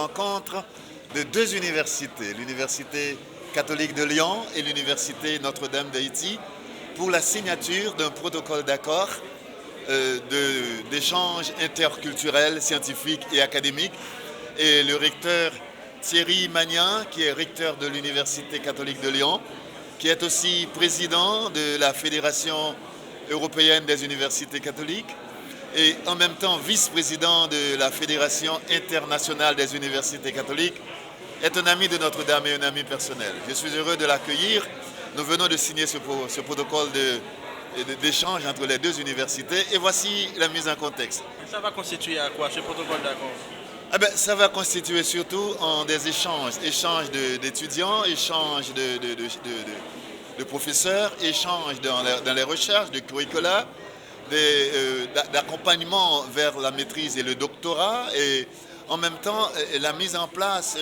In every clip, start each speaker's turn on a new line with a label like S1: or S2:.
S1: rencontre de deux universités, l'Université catholique de Lyon et l'Université Notre-Dame d'Haïti, pour la signature d'un protocole d'accord d'échanges interculturels, scientifiques et académiques. Et le recteur Thierry Magnan, qui est recteur de l'Université catholique de Lyon, qui est aussi président de la Fédération européenne des universités catholiques et en même temps vice-président de la Fédération internationale des universités catholiques, est un ami de Notre-Dame et un ami personnel. Je suis heureux de l'accueillir. Nous venons de signer ce protocole d'échange entre les deux universités et voici la mise en contexte.
S2: Ça va constituer à quoi ce protocole d'accord?
S1: Ça va constituer surtout en des échanges d'étudiants, échanges de professeurs, échanges dans les recherches, de curricula, d'accompagnement vers la maîtrise et le doctorat, et en même temps la mise en place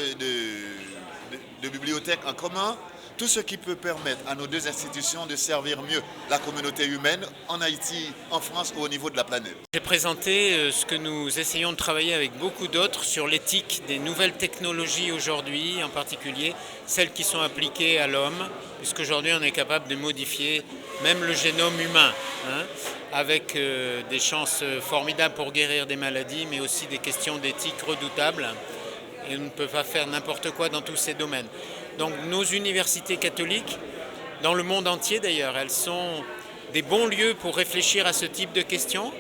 S1: de bibliothèques en commun, tout ce qui peut permettre à nos deux institutions de servir mieux la communauté humaine en Haïti, en France ou au niveau de la planète.
S3: J'ai présenté ce que nous essayons de travailler avec beaucoup d'autres sur l'éthique des nouvelles technologies aujourd'hui, en particulier celles qui sont appliquées à l'homme, puisqu'aujourd'hui on est capable de modifier même le génome humain, avec des chances formidables pour guérir des maladies, mais aussi des questions d'éthique redoutables. Et on ne peut pas faire n'importe quoi dans tous ces domaines. Donc nos universités catholiques, dans le monde entier d'ailleurs, elles sont des bons lieux pour réfléchir à ce type de questions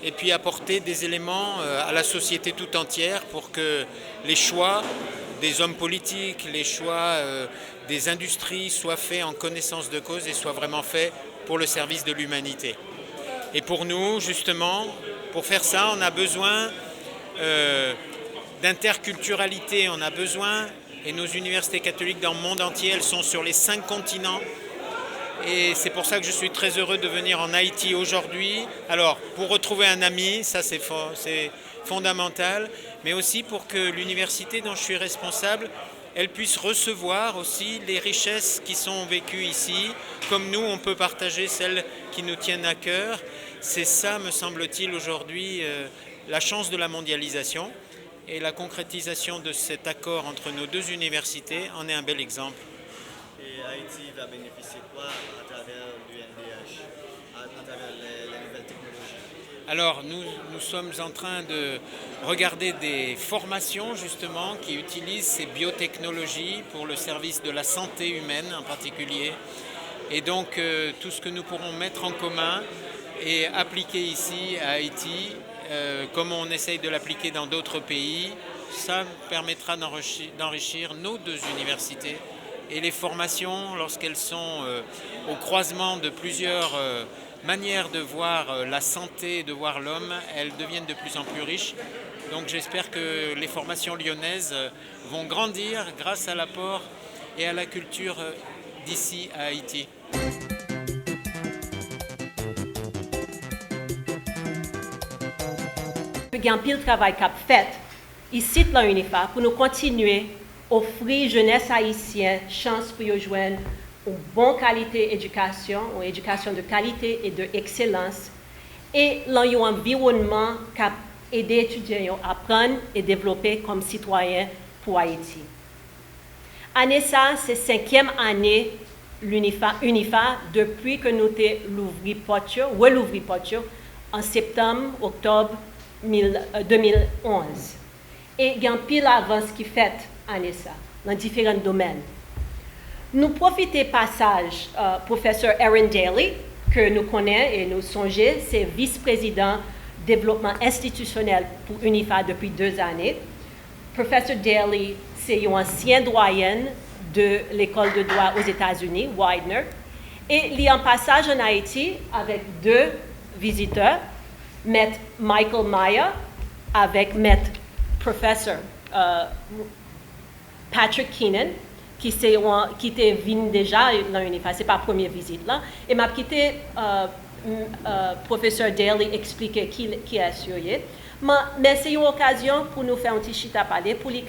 S3: et puis apporter des éléments à la société tout entière pour que les choix des hommes politiques, les choix des industries soient faits en connaissance de cause et soient vraiment faits pour le service de l'humanité. Et pour nous, justement, pour faire ça, on a besoin d'interculturalité, on a besoin, et nos universités catholiques dans le monde entier, elles sont sur les 5 continents. Et c'est pour ça que je suis très heureux de venir en Haïti aujourd'hui. Alors, pour retrouver un ami, ça c'est fondamental, mais aussi pour que l'université dont je suis responsable, elle puisse recevoir aussi les richesses qui sont vécues ici, comme nous, on peut partager celles qui nous tiennent à cœur. C'est ça, me semble-t-il, aujourd'hui, la chance de la mondialisation. Et la concrétisation de cet accord entre nos deux universités en est un bel exemple.
S4: Et Haïti va bénéficier de quoi à travers l'UNDH, à travers les nouvelles technologies?
S3: Alors, nous sommes en train de regarder des formations, justement, qui utilisent ces biotechnologies pour le service de la santé humaine en particulier. Et donc, tout ce que nous pourrons mettre en commun et appliquer ici à Haïti, comme on essaye de l'appliquer dans d'autres pays, ça permettra d'enrichir nos deux universités. Et les formations, lorsqu'elles sont au croisement de plusieurs manières de voir la santé, de voir l'homme, elles deviennent de plus en plus riches. Donc j'espère que les formations lyonnaises vont grandir grâce à l'apport et à la culture d'ici à Haïti.
S5: Il y a un pile travail qu'a fait ici dans l'UNIFA pour nous continuer à offrir jeunesse haïtienne chance pour joindre une bonne qualité d'éducation, une éducation de qualité et d'excellence, et dans un environnement qui a aidé les étudiants à apprendre et développer comme citoyens pour Haïti. Année ça, c'est 5e année l'UNIFA depuis que nous avons relouvri porte en septembre, octobre 2011. Et il y a un pile avance qui fait année ça, dans différents domaines. Nous profitons passage, professeur Aaron Daly, que nous connaissons et nous songeons, c'est vice-président développement institutionnel pour UNIFA depuis 2 années. Professeur Daly, c'est une ancienne doyenne de l'école de droit aux États-Unis, Widener, et il est en passage en Haïti avec 2 visiteurs, Maître Michael Maya avec Maître Professeur Patrick Keenan, qui était venu déjà dans l'UNIFA, ce n'est pas la première visite là, et m'a quitté Professeur Daly expliquer qui est sur lui. Mais c'est une occasion pour nous faire un petit chita parler, pour lui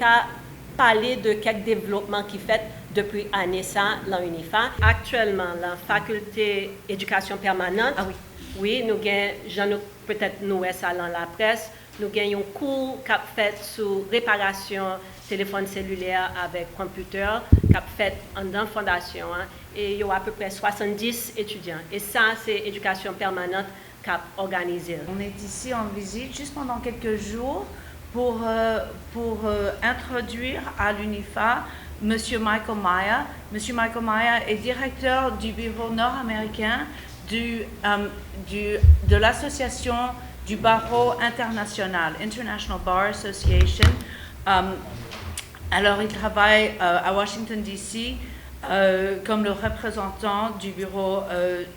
S5: parler de quelques développements qui fait depuis année ça dans l'UNIFA. Actuellement, la faculté d'éducation permanente, oui, nous avons, peut-être nous ça dans la presse, Nous gagnons cours qui fait sur réparation téléphone cellulaire avec computer, qui fait dans la fondation. Et il y a à peu près 70 étudiants. Et ça, c'est éducation permanente qui a organisé.
S6: On est ici en visite juste pendant quelques jours pour introduire à l'UNIFA M. Michael Maya. M. Michael Maya est directeur du bureau nord-américain de l'association du barreau international, International Bar Association. Alors, il travaille à Washington, D.C. Comme le représentant du bureau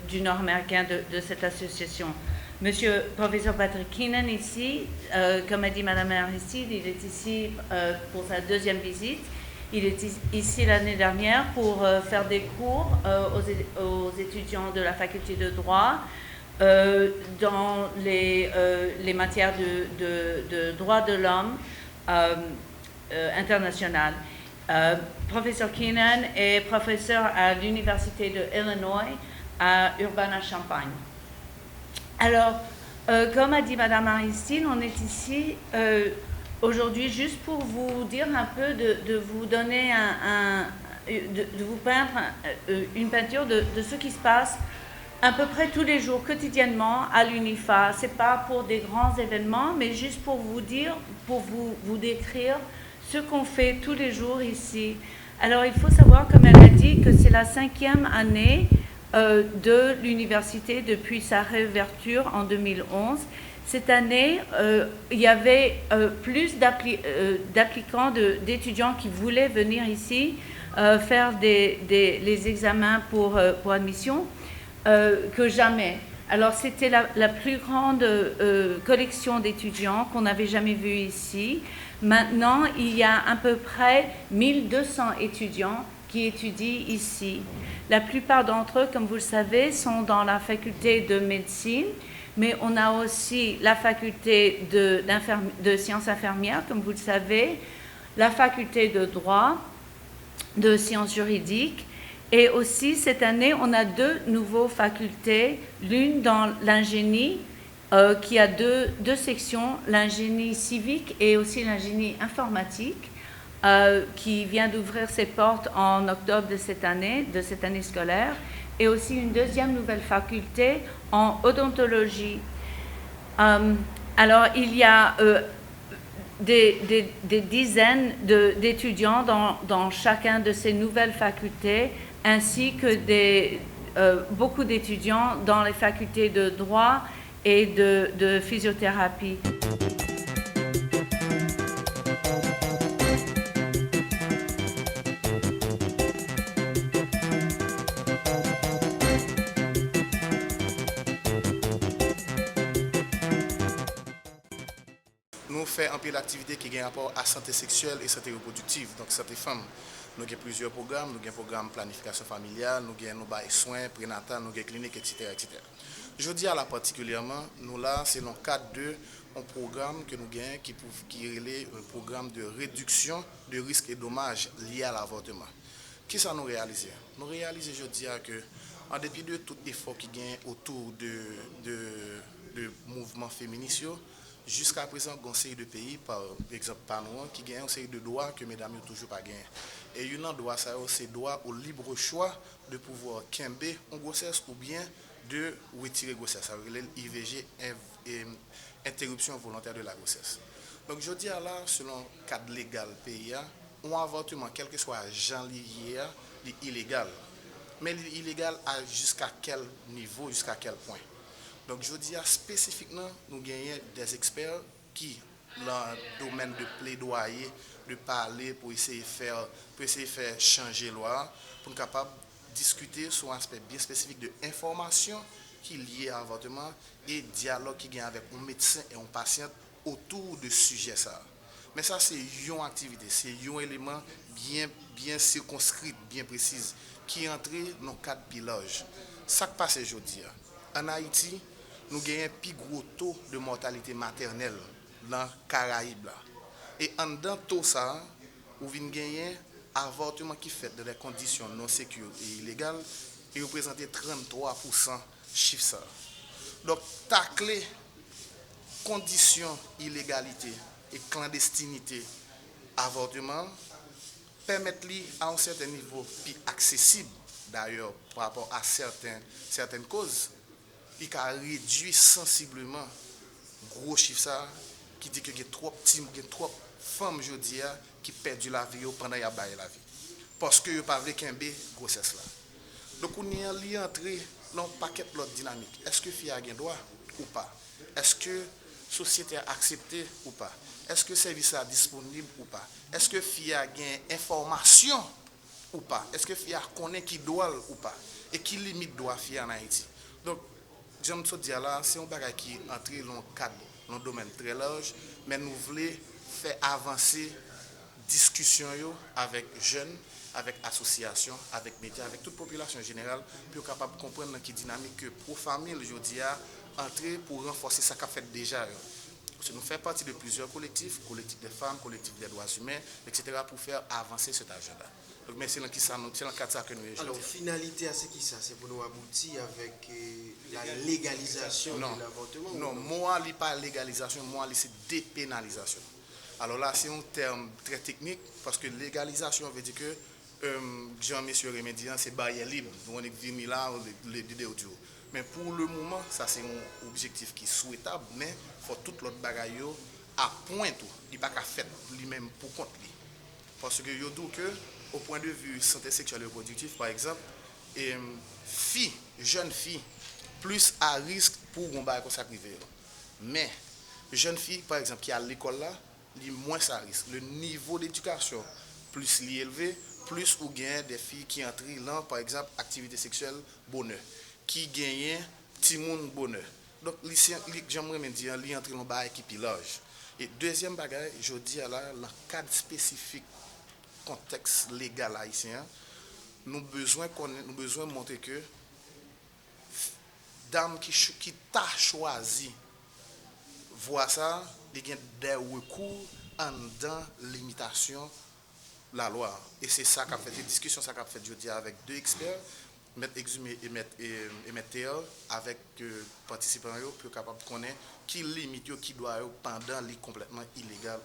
S6: du nord-américain de cette association. Monsieur professeur Patrick Keenan ici, comme a dit Madame Aristide, il est ici pour sa deuxième visite. Il est ici l'année dernière pour faire des cours aux étudiants de la faculté de droit dans les matières de droit de l'homme international. Professeur Keenan est professeur à l'Université de Illinois à Urbana-Champaign. Alors, comme a dit Madame Aristide, on est ici aujourd'hui juste pour vous dire un peu, de vous donner de vous peindre une peinture de ce qui se passe à peu près tous les jours, quotidiennement à l'UNIFA. Ce n'est pas pour des grands événements, mais juste pour vous dire, pour vous décrire ce qu'on fait tous les jours ici. Alors, il faut savoir, comme elle a dit, que c'est la 5e année de l'université depuis sa réouverture en 2011. Cette année, il y avait plus d'applicants, d'étudiants qui voulaient venir ici faire les examens pour admission que jamais. Alors, c'était la plus grande collection d'étudiants qu'on n'avait jamais vue ici. Maintenant, il y a à peu près 1200 étudiants qui étudient ici. La plupart d'entre eux, comme vous le savez, sont dans la faculté de médecine, mais on a aussi la faculté de sciences infirmières, comme vous le savez, la faculté de droit, de sciences juridiques, et aussi cette année, on a 2 nouvelles facultés, l'une dans l'ingénierie, qui a deux sections, l'ingénierie civique et aussi l'ingénierie informatique, qui vient d'ouvrir ses portes en octobre de cette année scolaire, et aussi une deuxième nouvelle faculté en odontologie. Alors, il y a des dizaines d'étudiants dans chacun de ces nouvelles facultés, ainsi que beaucoup d'étudiants dans les facultés de droit et de physiothérapie.
S7: Nous faisons un peu d'activité qui a rapport à la santé sexuelle et santé reproductive, donc santé femme. Nous avons plusieurs programmes, nous avons un programme de planification familiale, nous avons nos soins prénataux, nous avons cliniques, etc., etc. Je dis à la particulièrement, nous là, c'est dans le cadre d'un programme que nous avons qui est un programme de réduction de risques et dommages liés à l'avortement. Qui ça nous réalise? Nous réalisons, je dis, que en dépit de tout effort qui gagne autour de mouvements féministes, jusqu'à présent, il y a une série de pays, par exemple par nous, qui gagnent une série de droits que mesdames n'ont toujours pas gagné. Et une droit, c'est droit au libre choix de pouvoir quimber une grossesse ou bien de retirer grossesse. Ça veut dire l'IVG, interruption volontaire de la grossesse. Donc je dis là, selon le cadre légal pays, un avortement, quel que soit genre lié, est illégal. Mais illégal jusqu'à quel niveau, jusqu'à quel point? Donc je dis spécifiquement, nous gagnons des experts qui, dans le domaine de plaidoyer, de parler pour essayer de faire changer la loi, pour être capable de discuter sur un aspect bien spécifique de information qui est lié à l'avortement et dialogue qui gagne avec un médecin et un patient autour de ce sujet. Mais ça, c'est une activité, c'est un élément bien circonscrit, bien précis, qui est entré dans le cadre de pilotage. Ça qui passe aujourd'hui. En Haïti, nous avons un plus gros taux de mortalité maternelle dans les Caraïbes. Et en dedans tout ça, nous avons gagné un avortement qui fait dans des conditions non sécures et illégales et représente 33% chiffre ça. Donc, tacler conditions illégalité et clandestinité avortement permettent à un certain niveau plus accessible d'ailleurs par rapport à certaines causes, il a réduit sensiblement gros chiffre ça qui dit que il y a trop femmes aujourd'hui qui perdent la vie pendant y a baillé la vie parce que yo pas veut qu'un grossesse là. Donc on y est entré dans un paquet de l'autre dynamique. Est-ce que fille a un droit ou pas? Est-ce que société a accepté ou pas? Est-ce que service est disponible ou pas? Est-ce que fille a une information ou pas? Est-ce que fille connaît qui doit ou pas? Et qui limite doit fille en Haïti? Donc, j'aime te dire là, c'est un bagage qui entre dans le cadre, dans le domaine très large, mais nous voulons faire avancer discussion avec jeunes, avec associations, avec médias, avec toute population générale, pour être capable de comprendre qui dynamique que pour famille aujourd'hui a entrer pour renforcer ça qu'a fait déjà. Parce que nous faisons partie de plusieurs collectifs des femmes, collectifs des droits humains, etc., pour faire avancer cet agenda. Donc, mais c'est dans le cadre de ça que nous évoluons.
S8: Alors, finalité, c'est qui ça? C'est pour nous aboutir avec la légalisation de l'avortement?
S7: Non, moi, ce n'est pas légalisation, moi, c'est dépénalisation. Alors là, c'est un terme très technique, parce que légalisation veut dire que Jean-Monsieur Remédian, c'est barrière libre. Nous, on est venu là, les audio. Mais pour le moment, ça c'est un objectif qui est souhaitable, mais il faut tout l'autre bagaille à point tout. Il n'y a pas qu'à faire lui-même pour compte lui. Parce que je dis que, au point de vue santé sexuelle et reproductive, par exemple, jeune fille, plus à risque pour un bagage comme ça privé. Mais, jeune fille, par exemple, qui est à l'école là, il moins à risque. Le niveau d'éducation plus élevé, plus ou gain des filles qui entrent là, par exemple, activité sexuelle, bonheur. Qui gagne petit monde bonheur. Donc j'aimerais dire li entre dans bail qui pilage. Et deuxième bagage, je dis là dans cadre spécifique contexte légal haïtien, nous besoin montrer que dame qui t'a choisi voir ça, il y a des recours en dans limitation la loi. Et c'est ça qu'a fait des discussions ça qu'a fait je dis avec deux experts. Mettre exhumé et mettre Théo avec participants pour être capable de connaître qui limite qui doit pendant les complètement illégal.